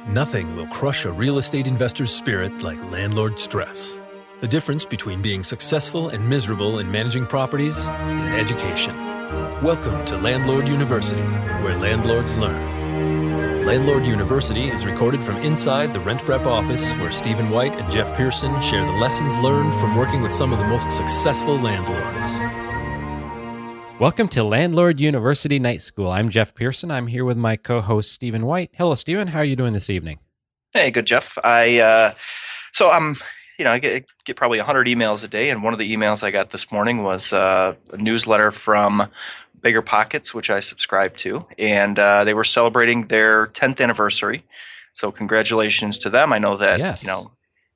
Nothing will crush a real estate investor's spirit like landlord stress. The difference between being successful and miserable in managing properties is education. Welcome to Landlord University, where landlords learn. Landlord University is recorded from inside the RentPrep office, where Stephen White and Jeff Pearson share the lessons learned from working with some of the most successful landlords. Welcome to Landlord University Night School. I'm Jeff Pearson. I'm here with my co-host Stephen White. Hello, Stephen. How are you doing this evening? Hey, good, Jeff. I get probably 100 emails a day, and one of the emails I got this morning was a newsletter from BiggerPockets, which I subscribe to, and they were celebrating their 10th anniversary. So congratulations to them. I know that Yes.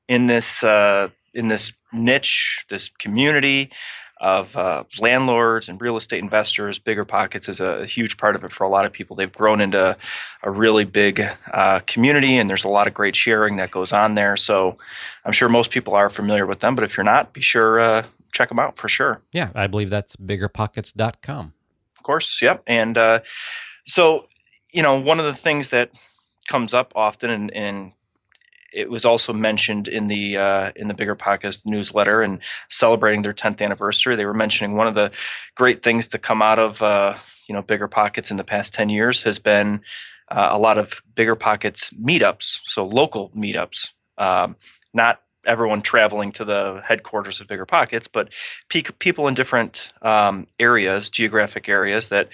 in this niche, this community of landlords and real estate investors, BiggerPockets is a huge part of it for a lot of people. They've grown into a really big community, and there's a lot of great sharing that goes on there. So I'm sure most people are familiar with them, but if you're not, be sure check them out for sure. Yeah, I believe that's BiggerPockets.com. Of course, yep. And so one of the things that comes up often, and it was also mentioned in the BiggerPockets newsletter and celebrating their 10th anniversary. They were mentioning one of the great things to come out of BiggerPockets in the past 10 years has been a lot of BiggerPockets meetups, so local meetups. Not everyone traveling to the headquarters of BiggerPockets, but people in different areas, geographic areas that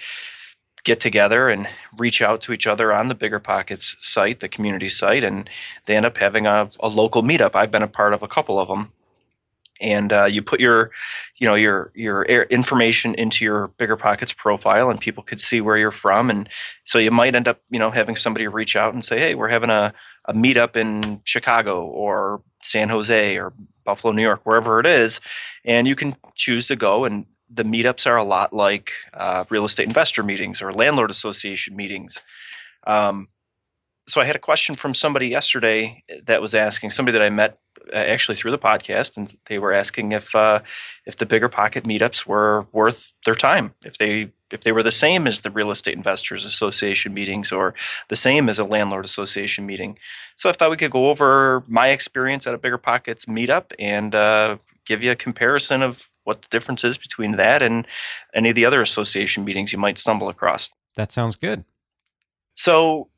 get together and reach out to each other on the BiggerPockets site, the community site, and they end up having a local meetup. I've been a part of a couple of them, and you put your information into your BiggerPockets profile, and people could see where you're from, and so you might end up having somebody reach out and say, "Hey, we're having a meetup in Chicago or San Jose or Buffalo, New York, wherever it is," and you can choose to go. And the meetups are a lot like real estate investor meetings or landlord association meetings. So I had a question from somebody yesterday that was asking, somebody that I met actually through the podcast, and they were asking if the BiggerPocket meetups were worth their time, if they were the same as the Real Estate Investors Association meetings or the same as a landlord association meeting. So I thought we could go over my experience at a BiggerPockets meetup and give you a comparison of what the difference is between that and any of the other association meetings you might stumble across. That sounds good. So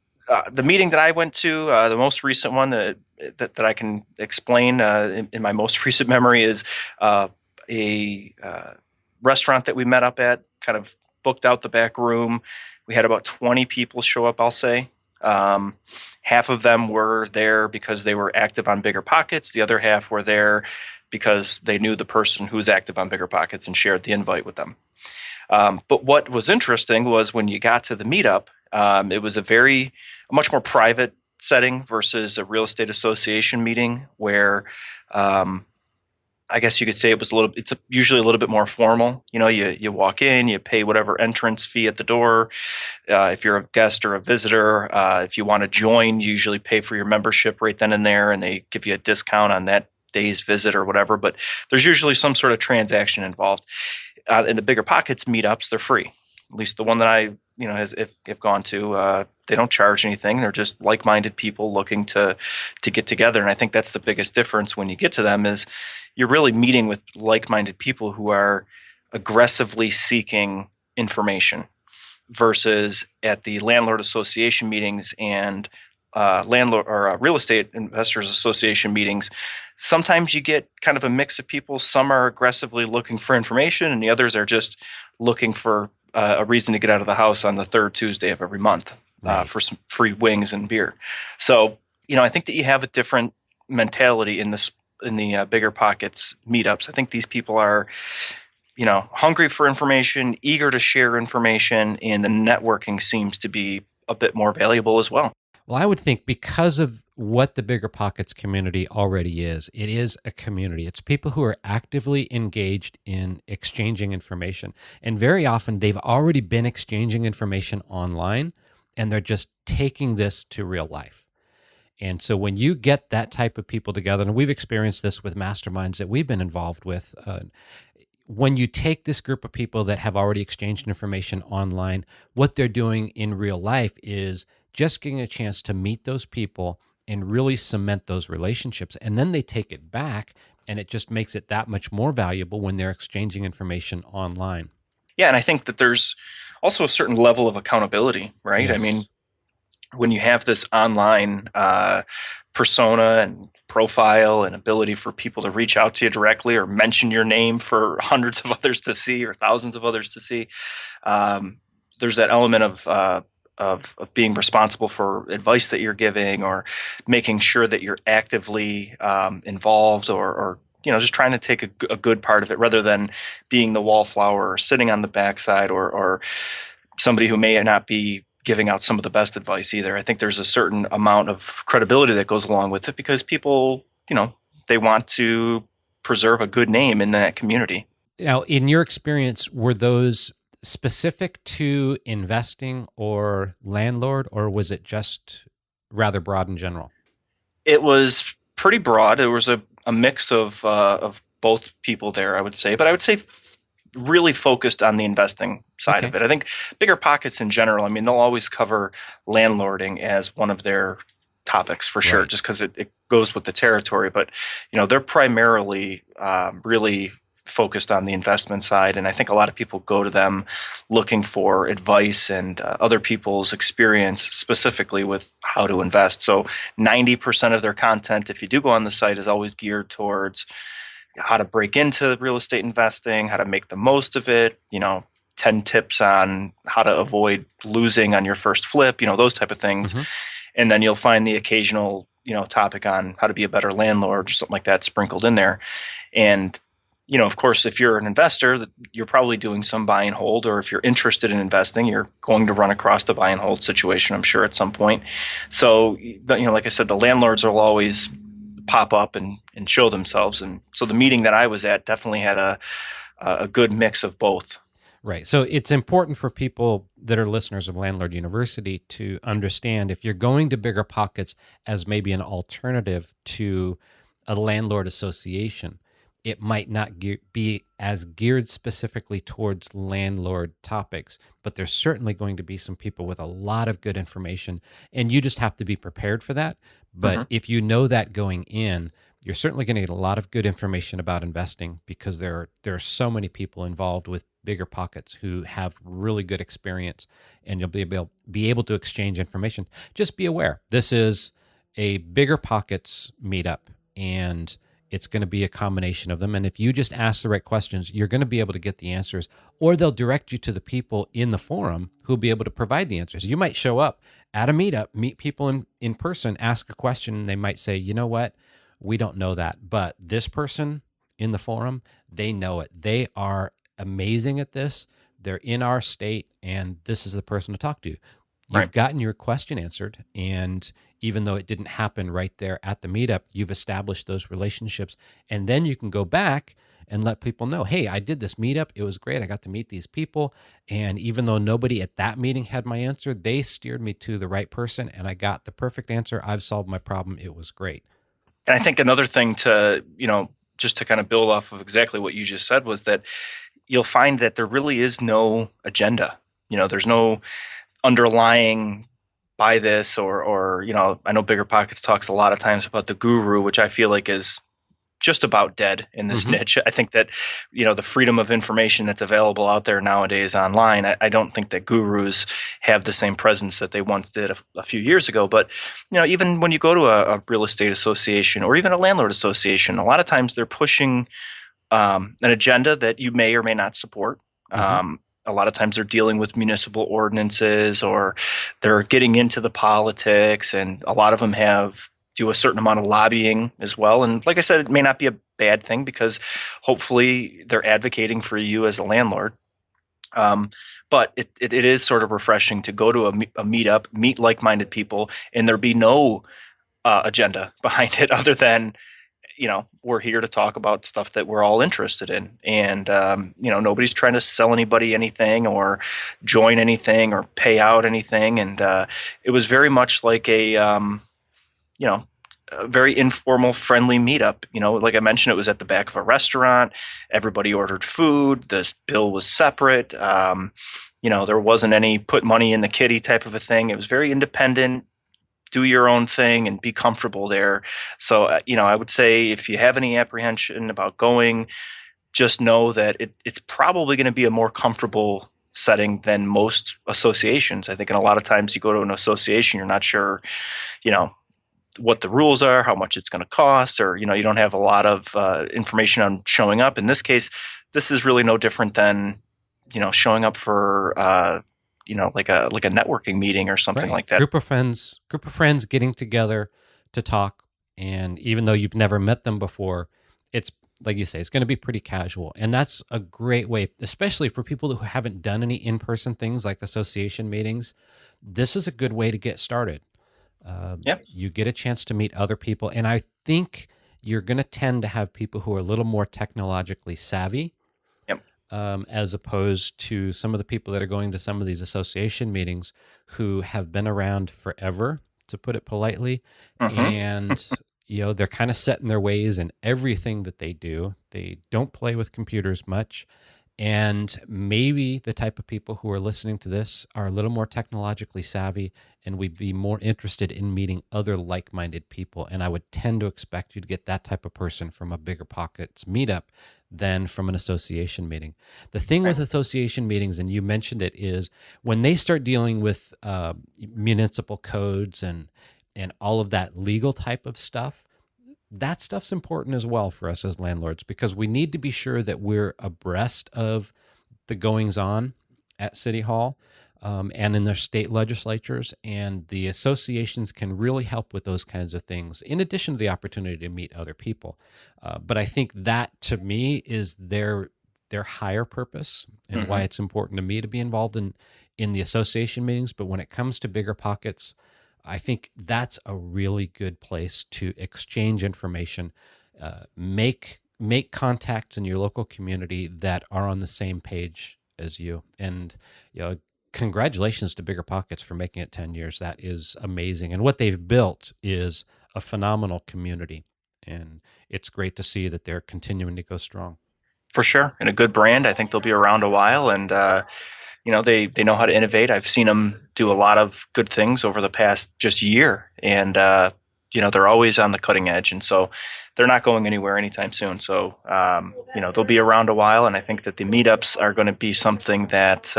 the meeting that I went to, the most recent one that I can explain in my most recent memory is a restaurant that we met up at, kind of booked out the back room. We had about 20 people show up, I'll say. Half of them were there because they were active on BiggerPockets. The other half were there because they knew the person who was active on BiggerPockets and shared the invite with them. But what was interesting was when you got to the meetup, it was a much more private setting versus a real estate association meeting where I guess you could say it's usually a little bit more formal. You walk in, you pay whatever entrance fee at the door. If you're a guest or a visitor, if you want to join, you usually pay for your membership right then and there, and they give you a discount on that day's visit or whatever. But there's usually some sort of transaction involved. In the BiggerPockets meetups, they're free. At least the one that I have gone to, they don't charge anything. They're just like-minded people looking to get together. And I think that's the biggest difference when you get to them is you're really meeting with like-minded people who are aggressively seeking information versus at the landlord association meetings and landlord or real estate investors association meetings. Sometimes you get kind of a mix of people. Some are aggressively looking for information, and the others are just looking for a reason to get out of the house on the third Tuesday of every month for some free wings and beer. So, I think that you have a different mentality in the BiggerPockets meetups. I think these people are, hungry for information, eager to share information, and the networking seems to be a bit more valuable as well. Well, I would think because of what the BiggerPockets community already is, it is a community. It's people who are actively engaged in exchanging information. And very often they've already been exchanging information online, and they're just taking this to real life. And so when you get that type of people together, and we've experienced this with masterminds that we've been involved with, when you take this group of people that have already exchanged information online, what they're doing in real life is just getting a chance to meet those people and really cement those relationships. And then they take it back, and it just makes it that much more valuable when they're exchanging information online. Yeah, and I think that there's also a certain level of accountability, right? I mean, Yes. when you have this online persona and profile and ability for people to reach out to you directly or mention your name for hundreds of others to see or thousands of others to see, there's that element of being responsible for advice that you're giving, or making sure that you're actively involved, or just trying to take a good part of it, rather than being the wallflower or sitting on the backside, or somebody who may not be giving out some of the best advice either. I think there's a certain amount of credibility that goes along with it, because people, they want to preserve a good name in that community. Now, in your experience, were those specific to investing or landlord, or was it just rather broad in general? It was pretty broad. There was a mix of both people there, I would say, but I would say really focused on the investing side of Okay. it. I think BiggerPockets in general, I mean, they'll always cover landlording as one of their topics for sure, Right. just because it goes with the territory. But they're primarily really focused on the investment side, and I think a lot of people go to them looking for advice and other people's experience specifically with how to invest. So 90% of their content, if you do go on the site, is always geared towards how to break into real estate investing, how to make the most of it, 10 tips on how to avoid losing on your first flip, those type of things. Hmm. And then you'll find the occasional, topic on how to be a better landlord or something like that sprinkled in there. And, of course, if you're an investor, you're probably doing some buy and hold, or if you're interested in investing, you're going to run across the buy and hold situation, I'm sure, at some point. So, like I said, the landlords will always pop up and show themselves. And so the meeting that I was at definitely had a good mix of both. Right. So it's important for people that are listeners of Landlord University to understand, if you're going to BiggerPockets as maybe an alternative to a landlord association, it might not be as geared specifically towards landlord topics, but there's certainly going to be some people with a lot of good information, and you just have to be prepared for that. But Mm-hmm. if you know that going in, you're certainly going to get a lot of good information about investing, because there are so many people involved with BiggerPockets who have really good experience, and you'll be able to exchange information. Just be aware, this is a BiggerPockets meetup, and it's going to be a combination of them. And if you just ask the right questions, you're going to be able to get the answers, or they'll direct you to the people in the forum who'll be able to provide the answers. You might show up at a meetup, meet people in person, ask a question, and they might say, you know what? We don't know that, but this person in the forum, they know it. They are amazing at this. They're in our state, and this is the person to talk to. You've Right. gotten your question answered, and even though it didn't happen right there at the meetup, you've established those relationships, and then you can go back and let people know, hey, I did this meetup. It was great. I got to meet these people, and even though nobody at that meeting had my answer, they steered me to the right person, and I got the perfect answer. I've solved my problem. It was great. And I think another thing to, just to kind of build off of exactly what you just said, was that you'll find that there really is no agenda. There's no underlying buy this, or I know BiggerPockets talks a lot of times about the guru, which I feel like is just about dead in this Mhm. niche. I think that the freedom of information that's available out there nowadays online, I don't think that gurus have the same presence that they once did a few years ago. But even when you go to a real estate association or even a landlord association, a lot of times they're pushing an agenda that you may or may not support. Mhm. A lot of times they're dealing with municipal ordinances, or they're getting into the politics, and a lot of them do a certain amount of lobbying as well. And like I said, it may not be a bad thing, because hopefully they're advocating for you as a landlord. But it is sort of refreshing to go to a meetup, meet like-minded people, and there be no agenda behind it other than we're here to talk about stuff that we're all interested in. And, nobody's trying to sell anybody anything or join anything or pay out anything. And it was very much like a very informal, friendly meetup. Like I mentioned, it was at the back of a restaurant. Everybody ordered food. The bill was separate. There wasn't any put money in the kitty type of a thing. It was very independent, do your own thing and be comfortable there. So, I would say if you have any apprehension about going, just know that it's probably going to be a more comfortable setting than most associations. I think in a lot of times you go to an association, you're not sure, you know, what the rules are, how much it's going to cost, or, you don't have a lot of information on showing up. In this case, this is really no different than, showing up for, like a networking meeting or something Right. like that. Group of friends getting together to talk. And even though you've never met them before, it's like you say, it's going to be pretty casual. And that's a great way, especially for people who haven't done any in-person things like association meetings. This is a good way to get started. Yeah. You get a chance to meet other people. And I think you're going to tend to have people who are a little more technologically savvy, Yep. as opposed to some of the people that are going to some of these association meetings who have been around forever, to put it politely. Mm-hmm. And, they're kind of set in their ways in everything that they do. They don't play with computers much. And maybe the type of people who are listening to this are a little more technologically savvy, and we'd be more interested in meeting other like-minded people. And I would tend to expect you to get that type of person from a BiggerPockets meetup than from an association meeting. The thing with association meetings, and you mentioned it, is when they start dealing with municipal codes and all of that legal type of stuff, that stuff's important as well for us as landlords, because we need to be sure that we're abreast of the goings on at City Hall and in their state legislatures. And the associations can really help with those kinds of things, in addition to the opportunity to meet other people. But I think that, to me, is their higher purpose and why it's important to me to be involved in the association meetings. But when it comes to BiggerPockets, I think that's a really good place to exchange information, make contacts in your local community that are on the same page as you. And, congratulations to BiggerPockets for making it 10 years. That is amazing. And what they've built is a phenomenal community. And it's great to see that they're continuing to go strong. For sure. And a good brand. I think they'll be around a while. And, they know how to innovate. I've seen them do a lot of good things over the past just year. And, they're always on the cutting edge. And so they're not going anywhere anytime soon. So, they'll be around a while. And I think that the meetups are going to be something that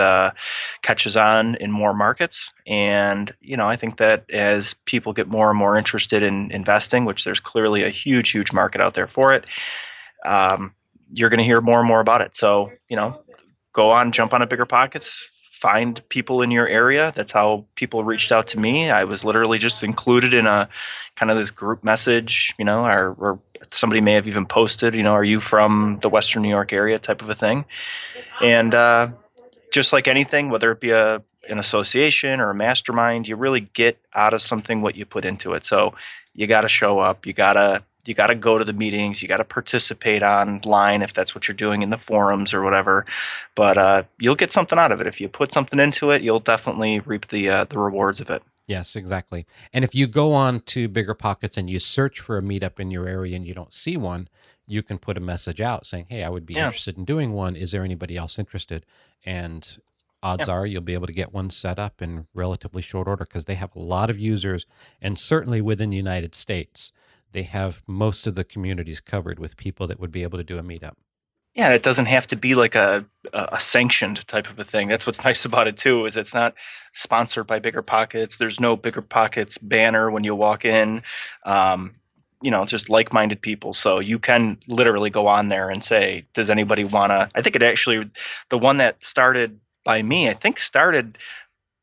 catches on in more markets. And, I think that as people get more and more interested in investing, which there's clearly a huge, huge market out there for it, you're going to hear more and more about it. So, go on, jump on a BiggerPockets, find people in your area. That's how people reached out to me. I was literally just included in a kind of this group message, or somebody may have even posted, are you from the Western New York area type of a thing. And just like anything, whether it be an association or a mastermind, you really get out of something what you put into it. So you got to show up. You got to go to the meetings. You got to participate online if that's what you're doing in the forums or whatever. But you'll get something out of it. If you put something into it, you'll definitely reap the rewards of it. Yes, exactly. And if you go on to BiggerPockets and you search for a meetup in your area and you don't see one, you can put a message out saying, hey, I would be interested in doing one. Is there anybody else interested? And odds are you'll be able to get one set up in relatively short order, because they have a lot of users. And certainly within the United States, they have most of the communities covered with people that would be able to do a meetup. Yeah, it doesn't have to be like a sanctioned type of a thing. That's what's nice about it too, is it's not sponsored by BiggerPockets. There's no BiggerPockets banner when you walk in. Just like-minded people. So you can literally go on there and say, does anybody want to? I think it actually, the one that started by me,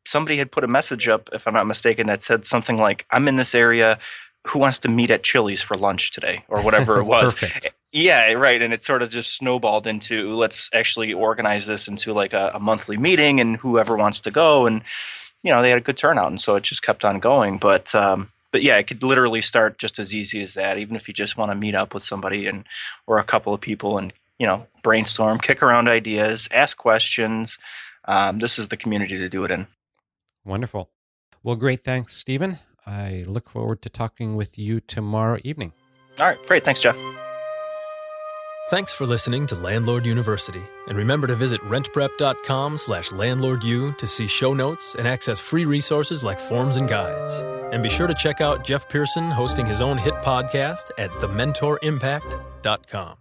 somebody had put a message up, if I'm not mistaken, that said something like, I'm in this area. Who wants to meet at Chili's for lunch today, or whatever it was. Perfect. Yeah, right. And it sort of just snowballed into, let's actually organize this into like a monthly meeting, and whoever wants to go. And, they had a good turnout. And so it just kept on going. But yeah, it could literally start just as easy as that. Even if you just want to meet up with somebody or a couple of people and, brainstorm, kick around ideas, ask questions. This is the community to do it in. Wonderful. Well, great. Thanks, Stephen. I look forward to talking with you tomorrow evening. All right. Great. Thanks, Jeff. Thanks for listening to Landlord University, and remember to visit rentprep.com/landlordu to see show notes and access free resources like forms and guides. And be sure to check out Jeff Pearson hosting his own hit podcast at thementorimpact.com.